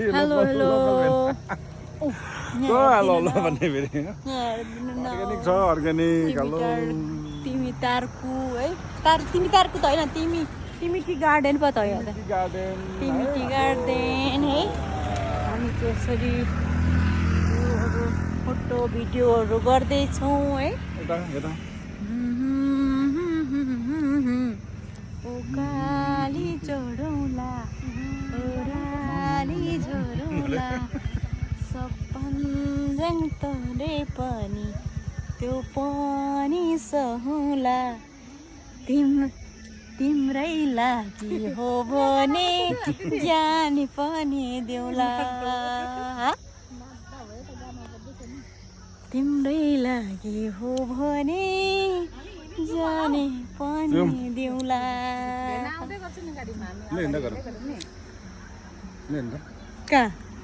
hello hello ल भन्ने फेरि अर्ग्यानिक छ अर्ग्यानिक हेलो तिमी तारकु है तिमी तारकु त होइन तिमी टी गार्डन पो त हो तिमी टी गार्डन है हामी त्यसरी फोटो भिडियोहरू गर्दैछौँ है ओकाली जोडौला ओराली जोडौला सपन तले पनि त्यो पनि सहुला तिम्रै लागि हो भने ज्यान पनि देउला तिम्रै लागि हो भने जाने पनि देउला कहाँ